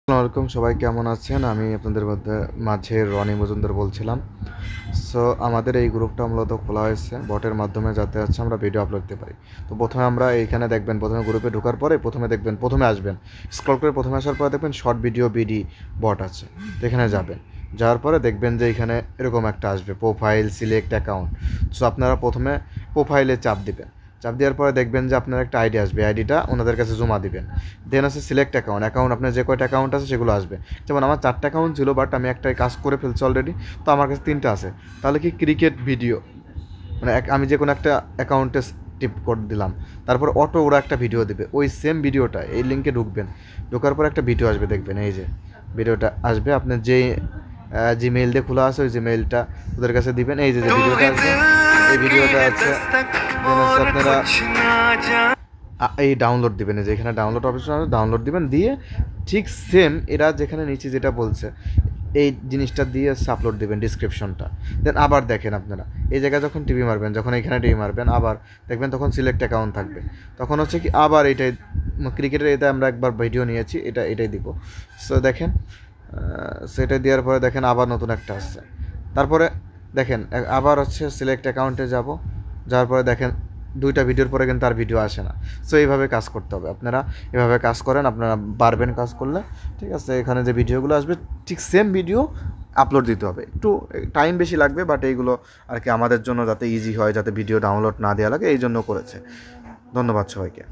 আসসালামু আলাইকুম, সবাই কেমন আছেন? আমি আপনাদের মাঝে রনি মজুমদার বলছিলাম। সো আমাদের এই গ্রুপটা মূলত খোলা হয়েছে বটের মাধ্যমে, যাতে আমরা ভিডিও আপলোড দিতে পারি। তো প্রথমে আমরা এইখানে দেখবেন, প্রথমে গ্রুপে ঢোকার পরে প্রথমে আসবেন, স্ক্রল করে প্রথমে আসার পরে দেখবেন শর্ট ভিডিও বিডি বট আছে। তো এখানে যাবেন, যাওয়ার পরে দেখবেন যে এখানে এরকম একটা আসবে, প্রোফাইল সিলেক্ট অ্যাকাউন্ট। সো আপনারা প্রথমে প্রোফাইলে চাপ দিবেন। চাপ দেওয়ার পরে দেখবেন যে আপনার একটা আইডি আসবে, আইডিটা ওনাদের কাছে জমা দিবেন। দেন আছে সিলেক্ট অ্যাকাউন্ট আপনার যে কয়টা অ্যাকাউন্ট আছে সেগুলো আসবে। যেমন আমার 4টা অ্যাকাউন্ট ছিল, বাট আমি একটাই কাজ করে ফেলছি অলরেডি, তো আমার কাছে 3টা আছে। তাহলে কি ক্রিকেট ভিডিও, মানে আমি যে কোনো একটা অ্যাকাউন্টে টিপ করে দিলাম, তারপর অটো ওরা একটা ভিডিও দেবে, ওই সেম ভিডিওটা এই লিঙ্কে ঢুকবেন, ঢোকার পর একটা ভিডিও আসবে, দেখবেন এই যে ভিডিওটা আসবে। আপনার যে জিমেইল দিয়ে খোলা আছে ওই জিমেইলটা ওদের কাছে দিবেন। এই যে ভিডিওটা আসবে, এই ভিডিওটা আছে আপনারা এই ডাউনলোড দিবেন। এই যে এখানে ডাউনলোড অপশন আছে, ডাউনলোড দিবেন। দিয়ে ঠিক সেম এরা যেখানে নিচে যেটা বলছে এই জিনিসটা দিয়ে আপলোড দিবেন ডিসক্রিপশনটা। দেন আবার দেখেন আপনারা এই জায়গায় যখন টিভি মারবেন, যখন এখানে টিভি মারবেন আবার দেখবেন তখন সিলেক্ট অ্যাকাউন্ট থাকবে। তখন হচ্ছে কি আবার এটাই ক্রিকেটের, এটা আমরা একবার ভিডিও নিয়েছি, এটাই দিব। সো দেখেন, সেটা দেওয়ার পরে দেখেন আবার নতুন একটা আসছে। তারপরে দেখেন আবার হচ্ছে সিলেক্ট অ্যাকাউন্টে যাব, যাওয়ার পরে দেখেন 2টা ভিডিওর পরে কিন্তু আর ভিডিও আসে না। সো এইভাবে কাজ করতে হবে, আপনারা এভাবে কাজ করেন, আপনারা পারবেন কাজ করলে। ঠিক আছে, এখানে যে ভিডিওগুলো আসবে ঠিক সেম ভিডিও আপলোড দিতে হবে। একটু টাইম বেশি লাগবে, বাট এইগুলো আর কি আমাদের জন্য যাতে ইজি হয়, যাতে ভিডিও ডাউনলোড না দেওয়া লাগে, এই জন্য করেছে। ধন্যবাদ সবাইকে।